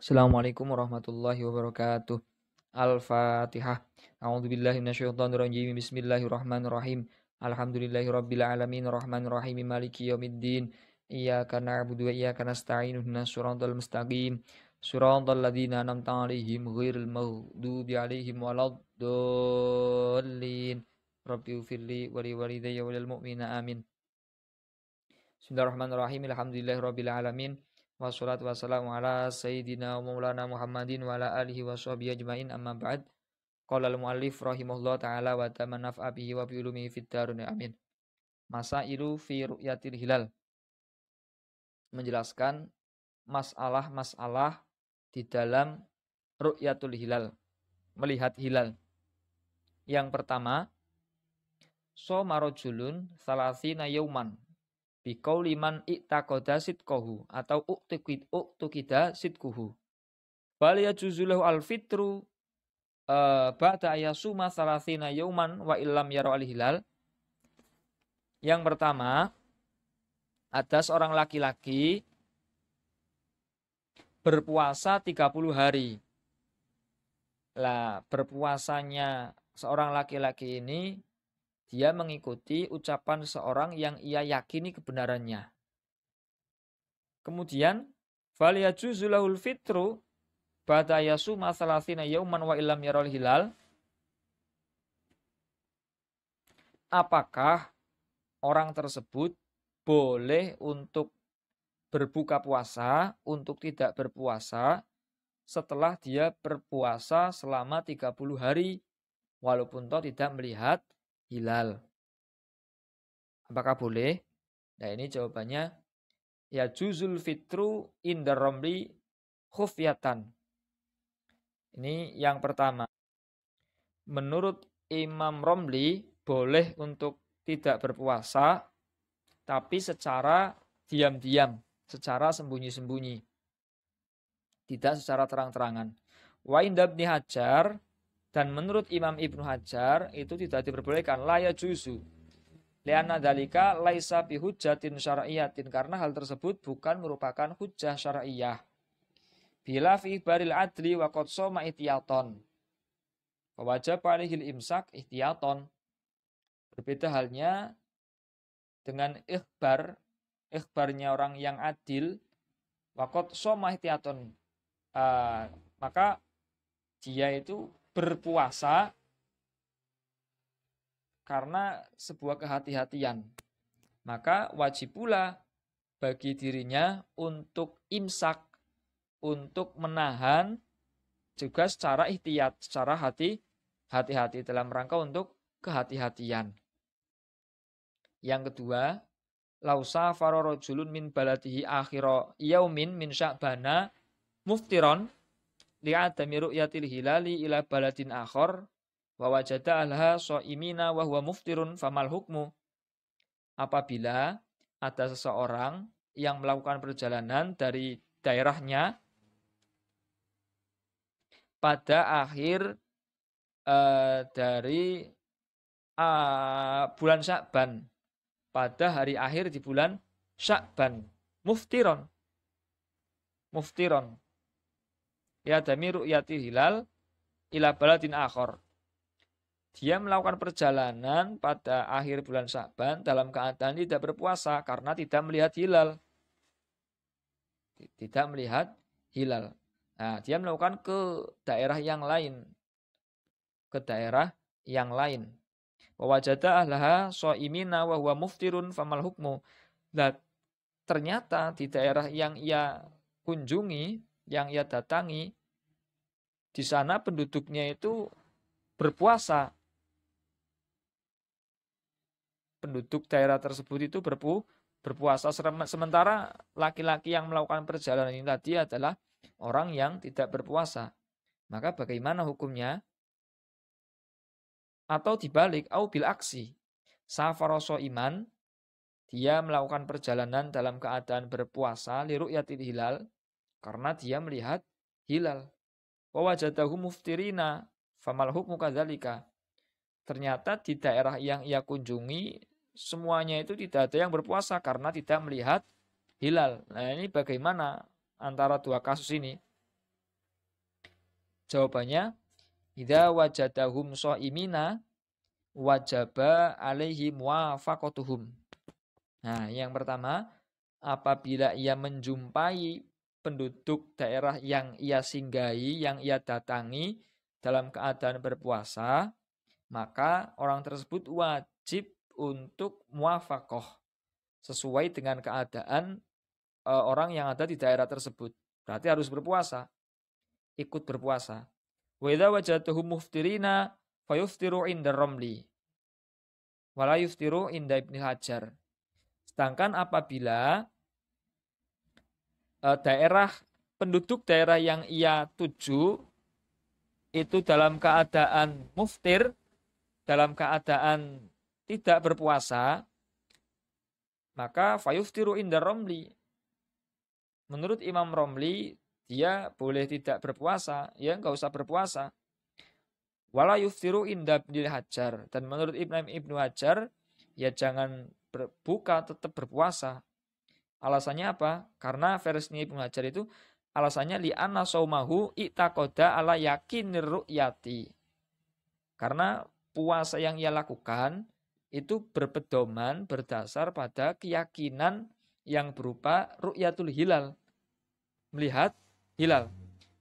Assalamualaikum warahmatullahi wabarakatuh. Al-Fatihah. A'udzubillahi minasyaitonirrajim. Bismillahirrahmanirrahim. Alhamdulillahirabbil alamin arrahmanirrahim maliki yaumiddin. Iyyaka na'budu wa iyyaka nasta'in ihdinas siratal mustaqim. Siratal ladzina an'amta 'alaihim ghairil maghdubi 'alaihim waladdallin. Rabbi ighfirli wa li walidayya wa lil mu'minina amin. Bismillahirrahmanirrahim. Alhamdulillahirabbil alamin. Wassalatu wassalamu ala sayyidina wa maulana Muhammadin wa ala alihi wa sahbihi ajmain amma ba'd. Qala al-muallif rahimahullah ta'ala wa tamanaf'a bihi wa bi ulumihi fid darin amin. Masailu fi ru'yatil hilal. Menjelaskan masalah-masalah di dalam ru'yatul hilal, melihat hilal. Yang pertama, soma rajulun salasina yauman biqauli man i'taqada sidqahu atau uqtuqida sidquhu. Bal yajuzu lahu al-fitru ba'da ayasuma salasina yauman wa illam yara al-hilal. Yang pertama, ada seorang laki-laki berpuasa 30 hari. Lah, berpuasanya seorang laki-laki ini dia mengikuti ucapan seorang yang ia yakini kebenarannya. Kemudian falyajuzu lahul fitru ba'da yasuma salasina yauman wa illam yaral hilal. Apakah orang tersebut boleh untuk berbuka puasa, untuk tidak berpuasa setelah dia berpuasa selama 30 hari walaupun toh tidak melihat hilal? Apakah boleh? Nah, ini jawabannya ya juzul fitru indar romli khufyatan. Ini yang pertama. Menurut Imam Romli boleh untuk tidak berpuasa tapi secara diam-diam, secara sembunyi-sembunyi. Tidak secara terang-terangan. Wa inda Ibnu Hajar, dan menurut Imam Ibnu Hajar itu tidak diperbolehkan, la yajuzu. Lianna dalika laisa bi hujjatin syar'iyyatin, karena hal tersebut bukan merupakan hujjah syar'iyyah. Bila fi baril adli wa qad soma ihtiyaton. Fa wajib alaihil imsak ihtiyaton. Berbeda halnya dengan ikhbarnya orang yang adil, wa qad soma ihtiyaton. Maka dia itu berpuasa karena sebuah kehati-hatian. Maka wajib pula bagi dirinya untuk imsak, untuk menahan juga secara ihtiyat, secara hati-hati dalam rangka untuk kehati-hatian. Yang kedua, lausa farorojulun min baladihi akhira yaumin min sya'bana muftiron li'adami ru'yatil hilali ila baladin akhor wa wajada alha so'imina wa huwa muftirun famal hukmu. Apabila ada seseorang yang melakukan perjalanan dari daerahnya pada akhir dari bulan Sya'ban, pada hari akhir di bulan Sya'ban, muftiron ya dami ru'yati hilal ila baladin akhor. Dia melakukan perjalanan pada akhir bulan Sya'ban dalam keadaan tidak berpuasa karena tidak melihat hilal. Tidak melihat hilal. Nah, dia melakukan ke daerah yang lain. Wa wajada ahlaha shaimina wa huwa muftirun famal hukmu. Dan ternyata di daerah yang ia kunjungi, yang ia datangi, di sana penduduknya itu berpuasa. Penduduk daerah tersebut itu berpuasa, sementara laki-laki yang melakukan perjalanan ini tadi adalah orang yang tidak berpuasa. Maka bagaimana hukumnya? Atau dibalik, au bil aksi, safaroso iman, dia melakukan perjalanan dalam keadaan berpuasa li ru'yatil hilal karena dia melihat hilal. Wa wajadahu muftirina famal hukmu kadzalika. Ternyata di daerah yang ia kunjungi semuanya itu tidak ada yang berpuasa karena tidak melihat hilal. Nah, ini bagaimana antara dua kasus ini? Jawabannya, idza wajadahum shaimina wajaba alaihi muwafaqatuhum. Nah, yang pertama, apabila ia menjumpai penduduk daerah yang ia singgahi, yang ia datangi dalam keadaan berpuasa, maka orang tersebut wajib untuk muwafaqah sesuai dengan keadaan orang yang ada di daerah tersebut. Berarti harus berpuasa, ikut berpuasa. Wa idza wajadtuhum muftirina fayuftiru inda Ramli wala yuftiru inda Ibnu Hajar. Sedangkan apabila penduduk daerah yang ia tuju itu dalam keadaan muftir, dalam keadaan tidak berpuasa, maka fayuftiru inda Ramli. Menurut Imam Ramli, dia boleh tidak berpuasa, ya nggak usah berpuasa. Wala yuftiru inda Ibnu Hajar. Dan menurut Ibnu Hajar, ya jangan berbuka, tetap berpuasa. Alasannya apa? Karena versinya Ibnu Hajar itu alasannya li'anna saumahu i'taqada ala yakinir ru'yati. Karena puasa yang ia lakukan itu berpedoman berdasar pada keyakinan yang berupa ru'yatul hilal, melihat hilal.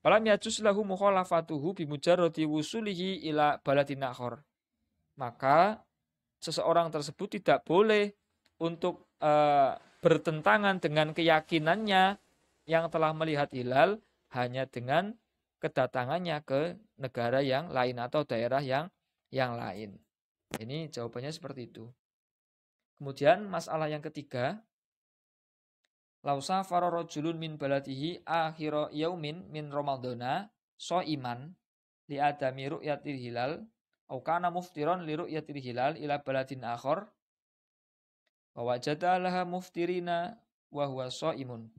Falam yajuz lahu mukhalafatuhu bimujarradi wusulihi ila baladin akhar. Maka seseorang tersebut tidak boleh untuk bertentangan dengan keyakinannya yang telah melihat hilal hanya dengan kedatangannya ke negara yang lain atau daerah yang lain. Ini jawabannya seperti itu. Kemudian masalah yang ketiga, lausa fararajulun min baladihi akhira yaumin min ramadhana shaiman li adami ru'yatil hilal au kana muftiran li ru'yatil hilal ila baladin akhar wa wajada laha muftirina wa huwa shaimun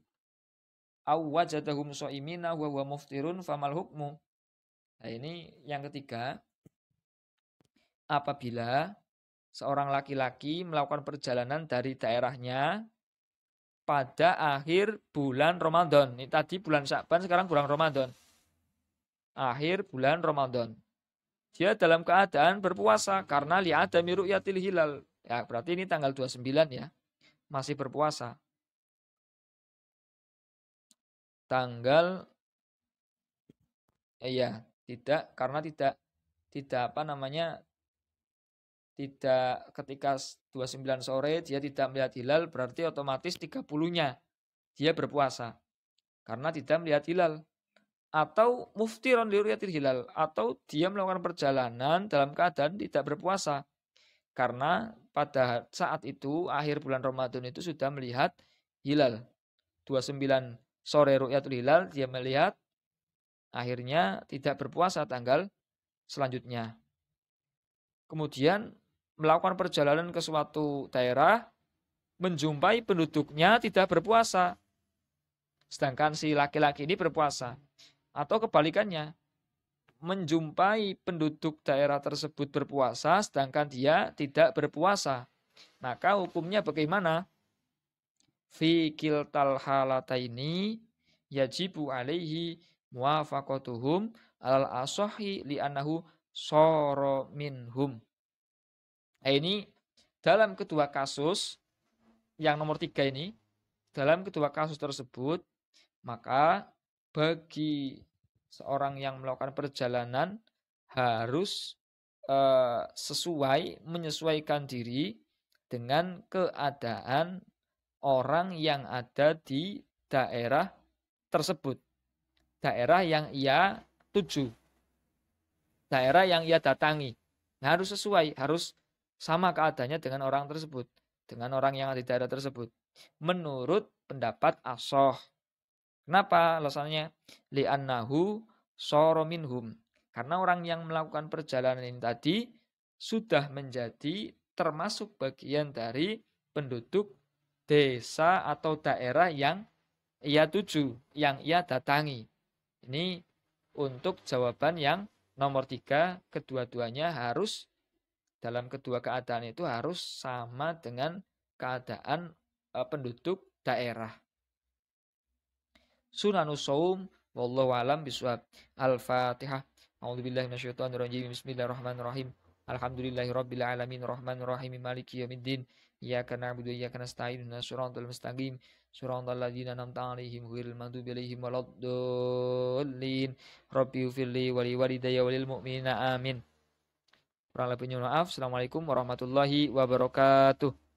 au wajadahum shaimina wa huwa muftirun famal hukmu. Nah, ini yang ketiga, apabila seorang laki-laki melakukan perjalanan dari daerahnya pada akhir bulan Ramadan. Ini tadi bulan Sya'ban, sekarang bulan Ramadan. Akhir bulan Ramadan. Dia dalam keadaan berpuasa karena li'adami ru'yatil hilal. Ya, berarti ini tanggal 29 ya. Masih berpuasa. Tanggal tidak karena tidak apa namanya? Tidak ketika 29 sore dia tidak melihat hilal, berarti otomatis 30-nya dia berpuasa karena tidak melihat hilal. Atau muftiron li ru'yatil hilal, atau dia melakukan perjalanan dalam keadaan tidak berpuasa karena pada saat itu akhir bulan Ramadan itu sudah melihat hilal. 29 sore ru'yatul hilal dia melihat, akhirnya tidak berpuasa tanggal selanjutnya. Kemudian melakukan perjalanan ke suatu daerah, menjumpai penduduknya tidak berpuasa, sedangkan si laki-laki ini berpuasa. Atau kebalikannya, menjumpai penduduk daerah tersebut berpuasa, sedangkan dia tidak berpuasa. Maka hukumnya bagaimana? Fi kiltal halataini yajibu alaihi muwafaqatuhum alal asohi li'annahu soro minhum. Nah, ini dalam kedua kasus yang nomor 3 ini, dalam kedua kasus tersebut, maka bagi seorang yang melakukan perjalanan harus menyesuaikan diri dengan keadaan orang yang ada di daerah tersebut, daerah yang ia tuju, daerah yang ia datangi. Nah, harus sesuai, harus sama keadaannya dengan orang tersebut, dengan orang yang ada di daerah tersebut. Menurut pendapat Asoh. Kenapa alasannya? Li'annahu soro minhum. Karena orang yang melakukan perjalanan ini tadi sudah menjadi termasuk bagian dari penduduk desa atau daerah yang ia tuju, yang ia datangi. Ini untuk jawaban yang nomor 3, kedua-duanya harus dalam kedua keadaan itu harus sama dengan keadaan penduduk daerah. Sunanus saum Wallahu alam bisawab. Al-Fatihah. A'udzubillahi minasyaitonir rajim. Bismillahirrahmanirrahim. Alhamdulillahirabbil alamin arrahmanir rahim maliki yaumiddin. Iyyaka na'budu wa iyyaka nasta'in ihdinas siratal mustaqim. Siratal ladzina an'amta 'alaihim ghairil maghdubi 'alaihim waladdallin. Rabbi ighfirli wa liwalidayya walil mu'minina amin. Kurang lebihnya maaf. Assalamualaikum warahmatullahi wabarakatuh.